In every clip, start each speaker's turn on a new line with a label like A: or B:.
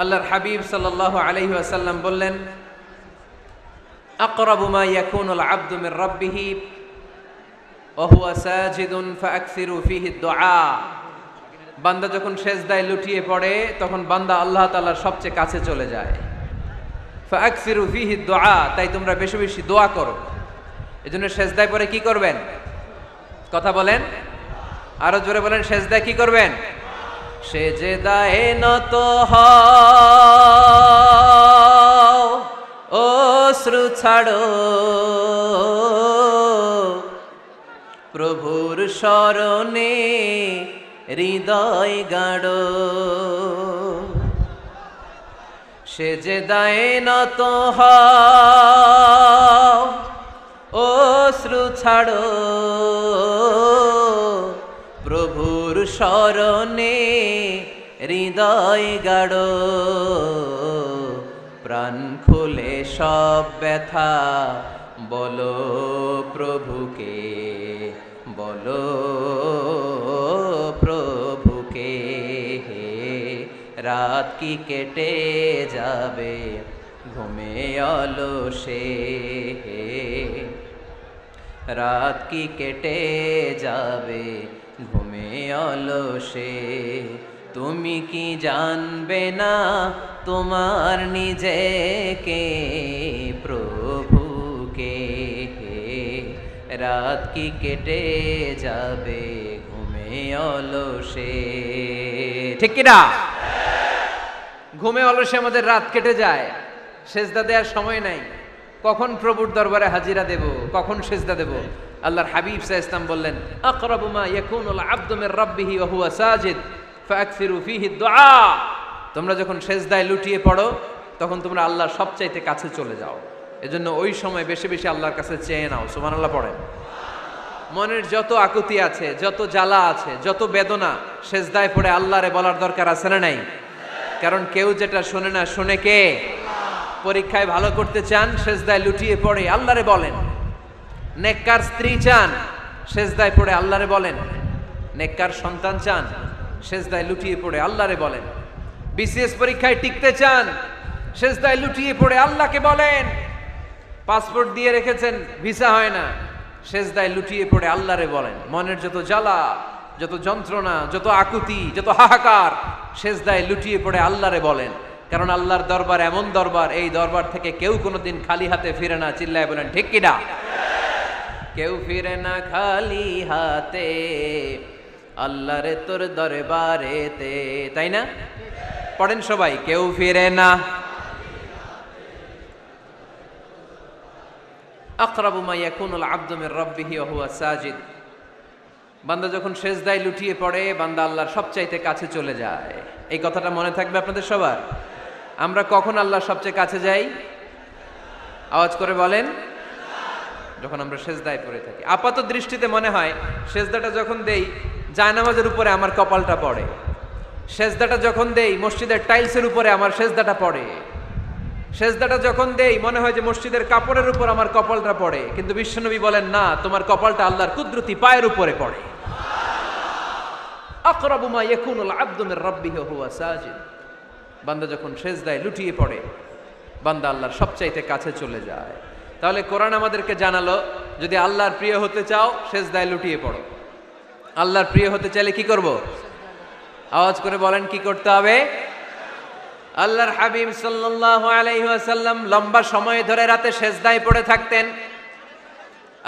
A: আল্লাহর হাবিব সাল্লাল্লাহু আলাইহি ওয়াসাল্লাম বললেন, আকরাবু মা ইয়াকুনুল আবদু মির রাব্বিহি ওয়া হুয়া সাজিদুন ফাআকসিরু ফীহি দুআ। বান্দা যখন সেজদায় লুটিয়ে পড়ে তখন বান্দা আল্লাহ তাআলার সবচেয়ে কাছে চলে যায়। ফাআকসিরু ফীহি দুআ, তাই তোমরা বেশি বেশি দোয়া করো। এজন্য সেজদায় পড়ে কি করবেন? কথা বলেন, আরো জোরে বলেন, সেজদায় কি করবেন? সেজদায় নত হও, অশ্রু ছাড়ো, প্রভুর শরণে হৃদয় গাড়ো। সেজদায় নত হও, অশ্রু ছাড়ো, প্রভুর শরণে হৃদয় গাড়ো। প্রাণ খুলে সব ব্যথা বলো প্রভুকে, বলো প্রভুকে। রাত কি কেটে যাবে ঘুমে অলসে, রাত কি কেটে যাবে ঘুমে অলসে। তুমি কি জানবে না তোমার নিজেকে, প্রভুকে। রাত কি কেটে যাবে ঘুমে অলসে, ঠিক কিনা? ঘুমে অলসে আমাদের রাত কেটে যায়, সেজদা দেওয়ার সময় নাই। কখন প্রভুর দরবারে হাজিরা দেব, কখন সেজদা দেব? আল্লাহর হাবিব সাল্লাল্লাহু আলাইহি ওয়াসাল্লাম বললেন, আকরাবু মা ইয়াকুনুল আবদু মির রাব্বিহি ওয়া হুয়া সাজিদ ফাআকসিরু ফীহি দুআ। তোমরা যখন সেজদায় লুটিয়ে পড়ো তখন তোমরা আল্লাহর সবচাইতে কাছে চলে যাও। এজন্য ওই সময় বেশি বেশি আল্লাহর কাছে চেয়ে নাও। সুবহানাল্লাহ পড়েন। মনের যত আকুতি আছে, যত জ্বালা আছে, যত বেদনা, সেজদায় পড়ে আল্লাহরে বলার দরকার আছে না নাই? কারণ কেউ যেটা শোনে না, শোনে কে? পরীক্ষায় ভালো করতে চান, সেজদায় লুটিয়ে পড়ে আল্লাহরে বলেন। নেককার স্ত্রী চান, সেজদায় পড়ে আল্লাহরে বলেন। নেককার সন্তান চান, সেজদায় লুটিয়ে পড়ে আল্লাহরে বলেন। বিসিএস পরীক্ষায় টিকতে চান, সেজদায় লুটিয়ে পড়ে আল্লাহকে বলেন। পাসপোর্ট দিয়ে রেখেছেন, ভিসা হয় না, সেজদায় লুটিয়ে পড়ে আল্লাহরে বলেন। মনের যত জ্বালা, যত যন্ত্রণা, যত আকুতি, যত হাহাকার, সেজদায় লুটিয়ে পড়ে আল্লাহরে বলেন। কারণ আল্লাহর দরবার এমন দরবার, এই দরবার থেকে কেউ কোনোদিন খালি হাতে ফিরে না। চিল্লায় বলেন ঠিক কিনা? কেউ ফিরে না খালি হাতে আল্লাহরে তোর দরবারেতে, তাই না? পড়েন সবাই, কেউ ফিরে না। আকরাবু মা ইয়াকুনুল আবদু মির রাব্বিহি ওয়া হুয়া সাজিদ। বান্দা যখন সেজদায় লুটিয়ে পড়ে বান্দা আল্লাহর সবচাইতে কাছে চলে যায়। এই কথাটা মনে থাকবে আপনাদের সবার। আমরা কখন আল্লাহর সবচেয়ে কাছে যাই? আওয়াজ করে বলেন, যখন আমরা সেজদায় পড়ে থাকি। আপাত দৃষ্টিতে মনে হয় সেজদাটা যখন দেই জায়নামাজের উপরে আমার কপালটা পড়ে, সেজদাটা যখন দেই মসজিদের টাইলসের উপরে আমার সেজদাটা পড়ে, সেজদাটা যখন দেই মনে হয় যে মসজিদের কাপড়ের উপর আমার কপালটা পড়ে। কিন্তু বিশ্বনবী বলেন, না, তোমার কপালটা আল্লাহর কুদরতি পায়ের উপরে পড়ে। আকরাবু মা ইয়াকুনুল আবদু মির রাব্বিহি ওয়া হুয়া সাজিদ। বান্দা যখন সেজদায় লুটিয়ে পড়ে বান্দা আল্লাহর সবচাইতে কাছে চলে যায়। তাহলে কোরআন আমাদেরকে জানালো, যদি আল্লাহর প্রিয় হতে চাও সেজদায় লুটিয়ে পড়ো। আল্লাহর প্রিয় হতে চাইলে কি করব? আওয়াজ করে বলেন, কি করতে হবে? আল্লাহর হাবিব সাল্লাল্লাহু আলাইহি ওয়াসাল্লাম লম্বা সময় ধরে রাতে সেজদায় পড়ে থাকতেন।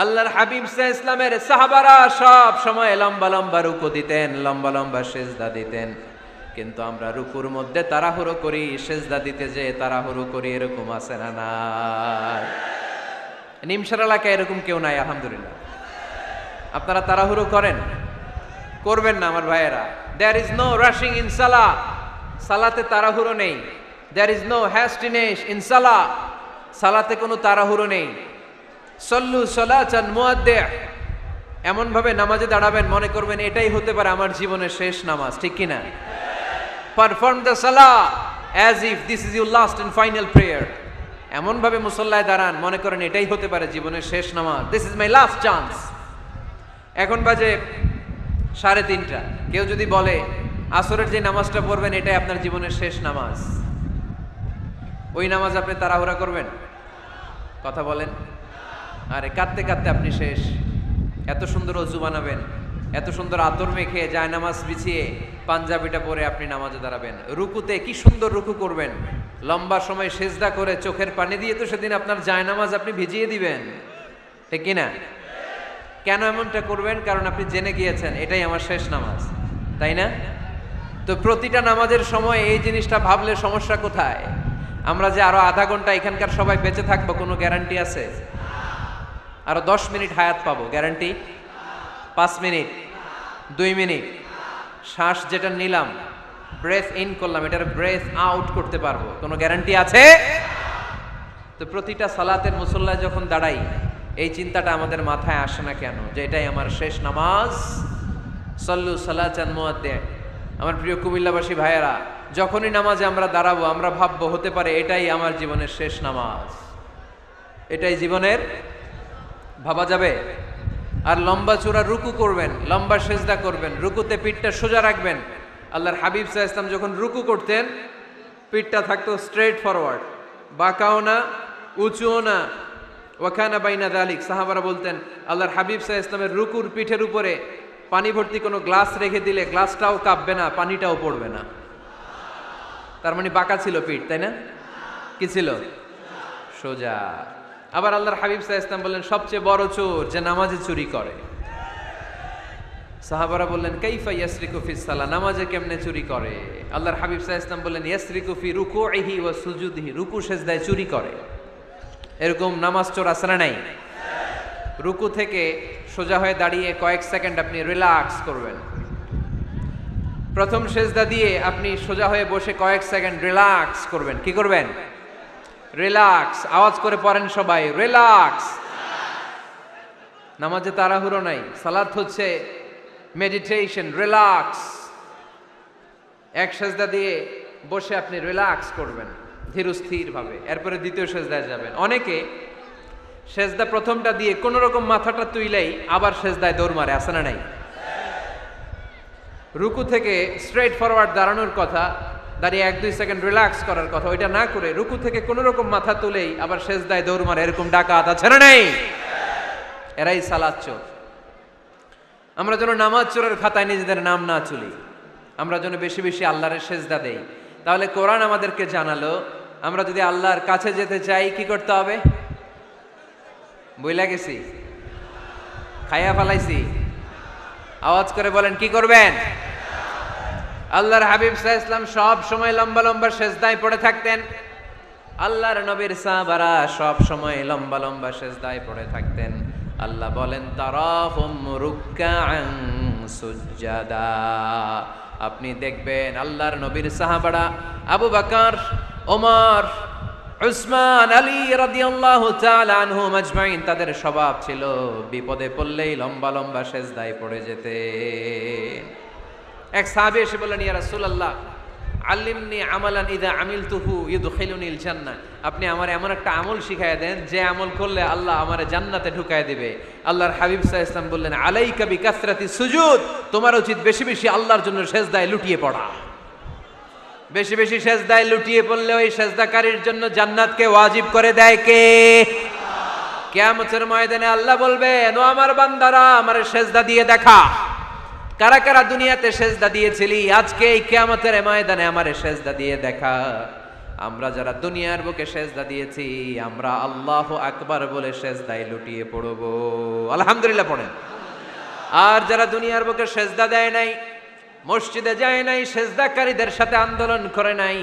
A: আল্লাহর হাবিব সাল্লাল্লাহু আলাইহি ওয়াসাল্লামের সাহাবারা সব সময় লম্বা লম্বা রুকু দিতেন, লম্বা লম্বা সেজদা দিতেন। কিন্তু আমরা রুকুর মধ্যে তাড়াহুড়ো করি, সেজদা দিতে যে তাড়াহুড়ো করি, এরকম আছে না নাই? নিমসার এলাকায় এরকম কেউ নাই আলহামদুলিল্লাহ। আপনারা তাড়াহুড়ো করেন? করবেন না আমার ভাইয়েরা। There is no rushing in সালাহ। সালাতে তাড়াহুড়ো নেই। There is no hastiness in সালাহ। সালাতে কোনো তাড়াহুড়ো নেই। সল্লু সালাতান মুআদ্দি'। এমন ভাবে নামাজে দাঁড়াবেন মনে করবেন এটাই হতে পারে আমার জীবনের শেষ নামাজ, ঠিক কিনা? পারফর্ম দ্য সালাহ as if this is your last and final prayer. এমন ভাবে মুসল্লায় দাঁড়ান মনে করেন এটাই হতে পারে জীবনের শেষ নামাজ, this is my last chance. এখন বাজে 3:30। কেউ যদি বলে আসরের যে নামাজটা পড়বেন এটাই আপনার জীবনের শেষ নামাজ, ওই নামাজ আপনি তাড়াহুড়া করবেন? কথা বলেন। আরে কাঁদতে কাঁদতে আপনি শেষ। এত সুন্দর অজু বানাবেন, এত সুন্দর আতর মেখে যায় নামাজ বিছিয়ে পাঞ্জাবিটা পরে আপনি নামাজে দাঁড়াবেন। রুকুতে কি সুন্দর রুকু করবেন, লম্বা সময় সেজদা করে চোখের পানি দিয়ে তো সেদিন আপনার জায়নামাজ আপনি ভিজিয়ে দিবেন, ঠিক কিনা? কেন এমনটা করবেন? কারণ আপনি জেনে গিয়েছেন এটাই আমার শেষ নামাজ, তাই না? তো প্রতিটা নামাজের সময় এই জিনিসটা ভাবলে সমস্যা কোথায়? আমরা যে আরো আধা ঘন্টা এখানকার সবাই বেঁচে থাকবো কোনো গ্যারান্টি আছে? আরো 10 মিনিট হায়াত পাবো, গ্যারান্টি? 5 মিনিট, 2 মিনিট, শ্বাস যেটা নিলাম, ব্রেথ ইন করলাম, এটার ব্রেথ আউট করতে পারবো, কোনো গ্যারান্টি আছে? তো প্রতিটা সালাতের মুসল্লায় যখন দাঁড়াই এই চিন্তাটা আমাদের মাথায় আসে না কেন যে এটাই আমার শেষ নামাজ? সল্লু সালাতান মুআদ্দি। আমার প্রিয় কুমিল্লাবাসী ভাইয়েরা, যখনই নামাজে আমরা দাঁড়াবো আমরা ভাববো হতে পারে এটাই আমার জীবনের শেষ নামাজ। এটাই জীবনের, ভাবা যাবে? আর লম্বা চূড়া রুকু করবেন, লম্বা সেজদা করবেন, রুকুতে পিঠটা সোজা রাখবেন। আল্লাহর হাবিব সাল্লাল্লাহু আলাইহি ওয়াসাল্লাম যখন রুকু করতেন পিঠটা থাকতো স্ট্রেট ফরওয়ার্ড, বাঁকাও না উঁচুও না, ওয়াকানা বাইনা যালিক। সাহাবারা বলতেন আল্লাহর হাবিব সাল্লাল্লাহু আলাইহি ওয়াসাল্লামের রুকুর পিঠের উপরে পানি ভর্তি কোনো গ্লাস রেখে দিলে গ্লাসটাও কাঁপবে না, পানিটাও পড়বে না। তার মানে বাঁকা ছিল পিঠ, তাই না? কি ছিল? সোজা। আবার আল্লাহর হাবিব সাল্লাল্লাহু আলাইহি ওয়াসাল্লাম বললেন সবচেয়ে বড় চোর যে নামাজে চুরি করে। সাহাবারা বললেন কাইফা ইয়াসরিকু ফিস সালাহ, নামাজে কেমনে চুরি করে? আল্লাহর হাবিব সাল্লাল্লাহু আলাইহি ওয়াসাল্লাম বললেন ইয়াসরিকু ফি রুকুইহি ওয়া সুজুদিহি, রুকু সেজদায় চুরি করে। এরকম নামাজ চোর আছে না নাই? রুকু থেকে সোজা হয়ে দাঁড়িয়ে কয়েক সেকেন্ড আপনি রিল্যাক্স করবেন। প্রথম সেজদা দিয়ে আপনি সোজা হয়ে বসে কয়েক সেকেন্ড রিল্যাক্স করবেন। কি করবেন? রিল্যাক্স। আওয়াজ করে পড়েন সবাই, রিল্যাক্স। নামাজে তাড়াহুড়ো নাই, সালাত হচ্ছে মেডিটেশন, রিল্যাক্স। এক সেজদা দিয়ে বসে আপনি রিল্যাক্স করবেন ধীরস্থির ভাবে, এরপরে দ্বিতীয় সেজদায় যাবেন। অনেকে সেজদা প্রথমটা দিয়ে কোন রকম মাথাটা তুইলেই আবার সেজদায় দৌড় মারে, আছে না নাই? রুকু থেকে স্ট্রেট ফরওয়ার্ড দাঁড়ানোর কথা, দাঁড়িয়ে 1-2 সেকেন্ড রিল্যাক্স করার কথা, ওইটা না করে রুকু থেকে কোন রকম মাথা তুলেই আবার সেজদায় দৌড় মারে, এরকম ডাকাত আছে না নাই? এরাই সালাত চোর। আমরা যেন নামাজ চোরের খাতায় নিজেদের নাম না তুলি, আমরা যেন বেশি বেশি আল্লাহর সেজদা দেই। তাহলে কোরআন আমাদেরকে জানালো আমরা যদি আল্লাহর কাছে যেতে চাই কি করতে হবে? বইলা গেছি? খাইয়া ফেলাইছি? আওয়াজ করে বলেন কি করবেন? আল্লাহর হাবিব সাল্লাল্লাহু আলাইহি ওয়াসাল্লাম সব সময় লম্বা লম্বা সেজদায় পড়ে থাকতেন। আল্লাহর নবীর সাহাবারা সব সময় লম্বা লম্বা সেজদায় পড়ে থাকতেন। আল্লাহ বলেন তারাহুম রুকআন সুজদা। আপনি দেখবেন আল্লাহর নবীর সাহাবারা আবু বকর, ওমর, উসমান, আলী রাদিয়াল্লাহু তাআলা আনহুম আজমাইন, তাদের স্বভাব ছিল বিপদে পড়লেই লম্বা লম্বা সেজদায় পড়ে যেতেন। এক সাহাবী এসে বললেন ইয়া রাসূলুল্লাহ আল্লিমনি আমালান ইযা আমিলতুহু ইউদখিলুনিল জান্নাহ, আপনি আমার এমন একটা আমল শিখাইয়া দেন যে আমল করলে আল্লাহ আমারে জান্নাতে ঢুকায় দিবে। আল্লাহর হাবিব সাল্লাল্লাহু আলাইহি ওয়াসাল্লাম বললেন আলাইকা বিকাসরাতি সুজুদ, তোমার উচিত বেশি বেশি আল্লাহর জন্য সেজদায় লুটিয়ে পড়া। বেশি বেশি সেজদায় লুটিয়ে পড়লে ওই সেজদাকারীর জন্য জান্নাতকে ওয়াজিব করে দেয় কে? কিয়ামতের ময়দানে আল্লাহ বলবেন ও আমার বান্দারা আমারে সেজদা দিয়ে দেখা, কারা কারা দুনিয়াতে সেজদা দিয়েছিলি, আজকে এই কিয়ামতের ময়দানে আমারে সেজদা দিয়ে দেখা। আমরা যারা দুনিয়ার বুকে সেজদা দিয়েছি আমরা আল্লাহু আকবার বলে সেজদায় লুটিয়ে পড়ব, আলহামদুলিল্লাহ পড়েন। আর যারা দুনিয়ার বুকে সেজদা দেয় নাই, মসজিদে যায় নাই, সেজদাকারীদের সাথে আন্দোলন করে নাই,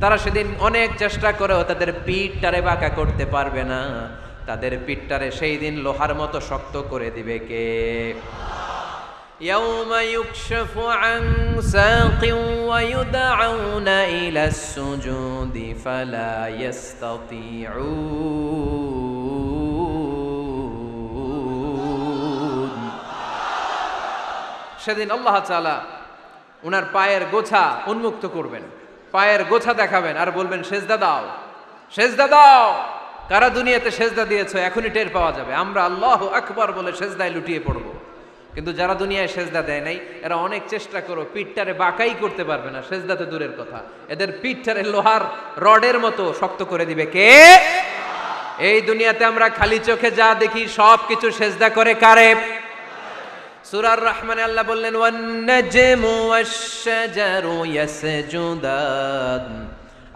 A: তারা সেদিন অনেক চেষ্টা করেও তাদের পিঠটারে বাঁকা করতে পারবে না। তাদের পিঠটারে সেই দিন লোহার মতো শক্ত করে দিবে কে? يوم يكشف عن ساق ويدعون إلى السجود فلا يستطيعون। সেদিন আল্লাহ তাআলা ওনার পায়ের গোছা উন্মুক্ত করবেন, পায়ের গোছা দেখাবেন আর বলবেন সেজদা দাও, সেজদা দাও। কারা দুনিয়াতে সেজদা দিয়েছো এখনই টের পাওয়া যাবে। আমরা আল্লাহু আকবার বলে সেজদায় লুটিয়ে পড়ব। কিন্তু যারা দুনিয়ায় সেজদা দেয় নাই এরা অনেক চেষ্টা করো পিঠটারে বাঁকাই করতে পারবে না, সেজদাতে দূরের কথা, এদের পিঠটারে লোহার রডের মতো শক্ত করে দিবে কে? এই দুনিয়াতে আমরা খালি চোখে যা দেখি সব কিছু সেজদা করে কারে? সূরা রহমানে আল্লাহ বললেন ওয়ান নাজমু ওয়াশ-শাজারু ইয়াসজুদান,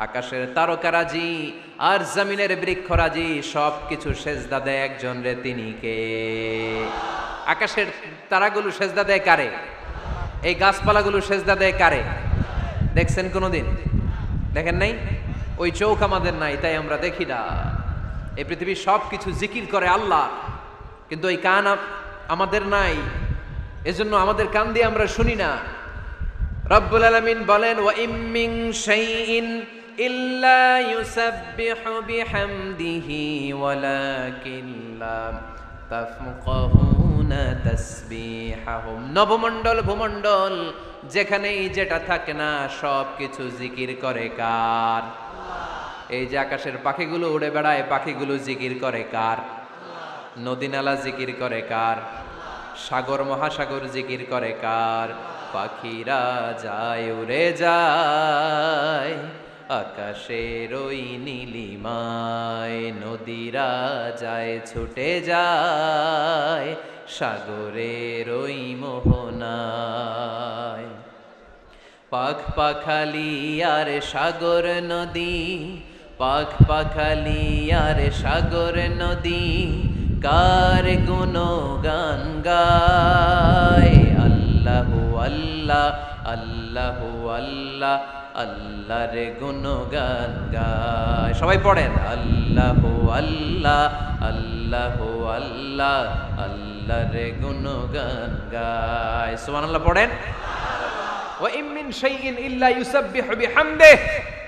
A: আকাশের তারকারাজি আর জমিনের বৃক্ষরাজি সব কিছু সেজদা দেয় একজন রে, তিনি কে? আকাশের তারাগুলো সেজদা দেয় কারে? এই গাছপালাগুলো সেজদা দেয় কারে? দেখছেন কোনোদিন? দেখেন নাই? ওই চোখ আমাদের নাই তাই আমরা দেখি না। এই পৃথিবীর সব কিছু জিকির করে আল্লাহ, কিন্তু ওই কান আমাদের নাই, এজন্য আমাদের কান দিয়ে আমরা শুনি না। রব্বুল আলামিন বলেন ওয়া ইম মিন শাইইন ইল্লা ইউসাব্বিহু বিহামদিহি ওয়ালাকিন লা তাফকাহুনা তাসবিহাহুম। নবমণ্ডল ভূমণ্ডল যেখানেই যেটা থাকে না সব কিছু জিকির করে কার? এই যে আকাশের পাখিগুলো উড়ে বেড়ায়, পাখিগুলো জিকির করে কার? নদী নালা জিকির করে কার? সাগর মহাসাগর জিকির করে কার? পাখিরা যায় উড়ে যায় আকাশের ওই নীলিমায়, নদীরা যায় ছুটে যায় সাগরের ওই মোহনায়। পাখ পাখালি আর সাগর নদী, পাখ পাখালি আর সাগর নদী কার গুণগান গায়? আল্লাহু আল্লাহ আল্লাহু আল্লাহ আল্লাহর গুণগান গায়। সবাই পড়েন আল্লাহু আল্লাহ আল্লাহু আল্লাহ আল্লাহর গুণগান গায়। সুবহানাল্লাহ পড়েন। ওয়া ইম মিন শাইইন ইল্লা ইউসাব্বিহু বিহামদিহি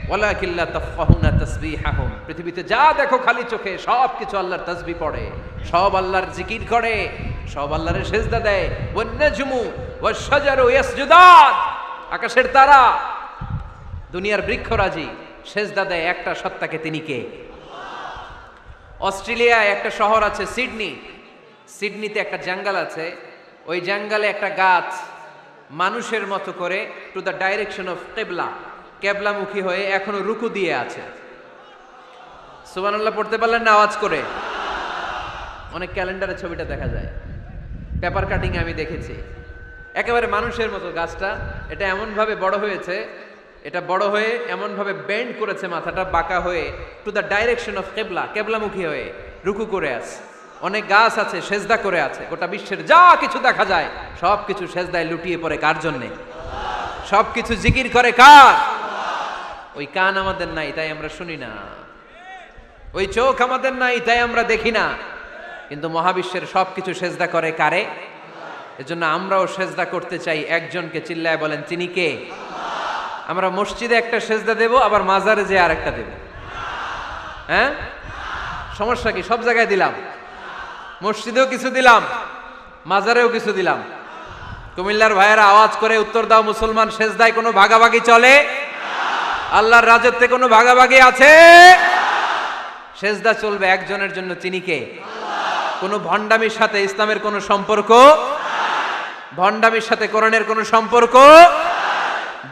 A: ওয়ালাকিন লা তাফকাহুনা তাসবিহাহুম। পৃথিবীতে যা দেখো খালি চোখে সব কিছু আল্লাহর তাসবিহ পড়ে, সব আল্লাহর জিকির করে, সব আল্লাহর সেজদা দেয়। ওয়ান নাজমু ওয়াশ-শাজারু ইয়াসজুদান, আকাশের তারা দুনিয়ার বৃক্ষরাজি সেজদা দেয় একটা সত্তাকে, তিনি কে? অস্ট্রেলিয়ায় একটা শহর আছে সিডনি, সিডনিতে একটা জঙ্গল আছে, ওই জঙ্গলে একটা গাছ মানুষের মতো করে টু দ্য ডাইরেকশন অফ কিবলা, কেবলামুখী হয়ে এখনো রুকু দিয়ে আছে। সুবহানাল্লাহ পড়তে পারলেন না আওয়াজ করে? অনেক ক্যালেন্ডারে ছবিটা দেখা যায়, পেপার কাটিং আমি দেখেছি। একেবারে মানুষের মতো গাছটা, এটা এমন ভাবে বড় হয়েছে, এটা বড় হয়ে এমন ভাবে বেন্ড করেছে, মাথাটা বাঁকা হয়ে টু দ্য ডাইরেকশন অফ কিবলা, কেবলামুখী হয়ে রুকু করে আছে। অনেক গাছ আছে সেজদা করে আছে। গোটা বিশ্বের যা কিছু দেখা যায় সব কিছু সেজদায় লুটিয়ে পড়ে কার জন্যে? সব কিছু জিকির করে কার? ওই কান আমাদের নাই তাই আমরা শুনি না, ওই চোখ আমাদের নাই তাই আমরা দেখি না, কিন্তু মহাবিশ্বের সব কিছু সেজদা করে কারে? এজন্য আমরাও সেজদা করতে চাই একজনকে, চিল্লায় বলেন তিনি কে? আমরা মসজিদে একটা সেজদা দেব, আবার মাজারে যে আর একটা দেব। হ্যাঁ, সমস্যা কি? সব জায়গায় দিলাম, মসজিদেও কিছু দিলাম, মাজারেও কিছু দিলাম। কুমিল্লার ভাইয়েরা আওয়াজ করে উত্তর দাও, মুসলমান সেজদায় কোনো ভাগাভাগি চলে? আল্লাহর রাজত্বে কোনো ভাগাভাগি আছে? সেজদা চলবে একজনের জন্য, তিনি কে? কোনো ভণ্ডামির সাথে ইসলামের কোনো সম্পর্ক, ভণ্ডামির সাথে কোরআনের কোনো সম্পর্ক।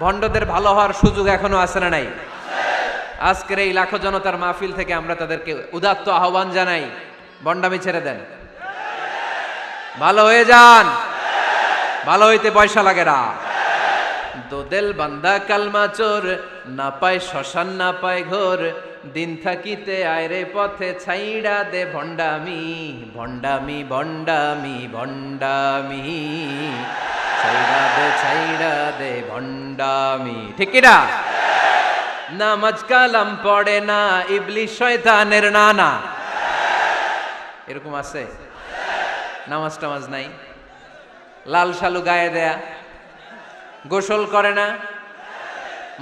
A: ভণ্ডদের ভালো হওয়ার সুযোগ এখনো আছে না নাই? আজকের এই লাখো জনতার মাহফিল থেকে আমরা তাদেরকে উদাত্ত আহ্বান জানাই, ভণ্ডামি ছেড়ে দেন, ভালো হয়ে যান। ভালো হইতে পয়সা লাগে না। দোদেল বান্দা কালমা চোর, না পায় শ্মশান না পায় ঘোর, দিন থাকিতে আয়রে পথে ছাইড়া দে ভণ্ডামি, ভণ্ডামি ভণ্ডামি ভণ্ডামি, ছাইড়া দে ভণ্ডামি। ঠিক কি না? নামাজ কালাম পড়ে না, ইবলিশ শয়তানের নানা। এরকম আছে? নামাজ টামাজ নাই, লাল শালু গায়ে দেয়া, গোসল করে না,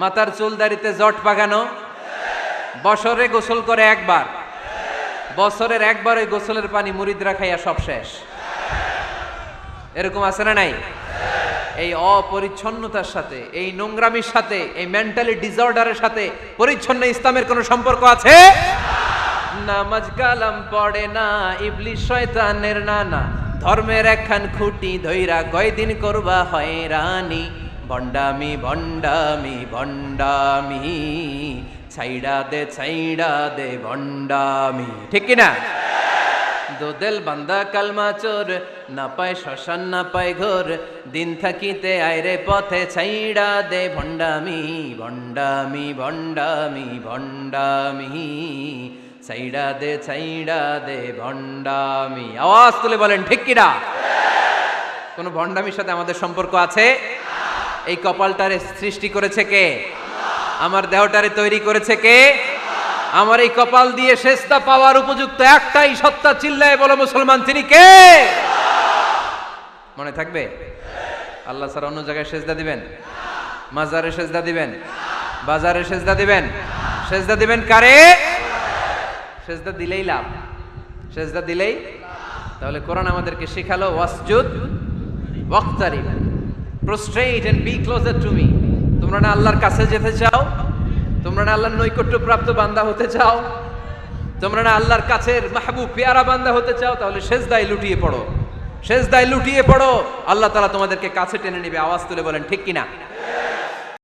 A: মাথার চুল দাড়িতে জট পাকানো, বছরে গোসল করে একবার, বছরের একবার ওই গোসলের পানি মুরিদরা খাইয়া সব শেষ। এরকম আছে না নাই? এই অপরিচ্ছন্নতার সাথে, এই নোংরামির সাথে, এই মেন্টালি ডিসঅর্ডারের সাথে পরিচ্ছন্ন ইসলামের কোনো সম্পর্ক আছে? নামাজ কালাম পড়ে না, ইবলিশ শয়তানের নানা, ধর্মের একখান খুঁটি ধইরা কয়দিন করবা হয়রানি, ভণ্ডামি ভণ্ডামি ভণ্ডামি, ছাইড়া দে ভণ্ডামি। ঠিক কিনা? দোদেল বান্দা কালমা চোর, না পায় শ্মশান না পায় ঘোর, দিন থাকিতে আইরে পথে ছাইড়া দে ভণ্ডামি ভণ্ডামি ভণ্ডামি ভণ্ডামি, ছাইড়া দে ভণ্ডামি। আওয়াজ তুলে বলেন ঠিক কিনা? কোন ভণ্ডামির সাথে আমাদের সম্পর্ক আছে? এই কপালটারে সৃষ্টি করেছে কে? আমার দেহটারে তৈরি করেছে কে? আমার এই কপাল দিয়ে সেজদা পাওয়ার উপযুক্ত একটাই সত্তা, চিল্লায় বলো মুসলমান, তিনি কে? মনে থাকবে? আল্লাহ ছাড়া অন্য জায়গায় সেজদা দিবেন? মাজারে সেজদা দিবেন? বাজারে সেজদা দিবেন? সেজদা দিবেন কারে? সেজদা দিলেই লাভ, সেজদা দিলেই। তাহলে কোরআন আমাদেরকে শেখালো ওয়াসজুদ ওয়াক্তারিব, prostrate and be closer to me. তোমরা না আল্লাহর কাছে যেতে চাও? তোমরা না আল্লাহর নৈকট্য প্রাপ্ত বান্দা হতে চাও? তোমরা না আল্লাহর কাছের মাহবুব পেয়ারা বান্দা হতে চাও? তাহলে সেজদায় লুটিয়ে পড়ো, সেজদায় লুটিয়ে পড়ো। আল্লাহ তাআলা তোমাদেরকে কাছে টেনে নেবে। আওয়াজ তুলে বলেন ঠিক কিনা?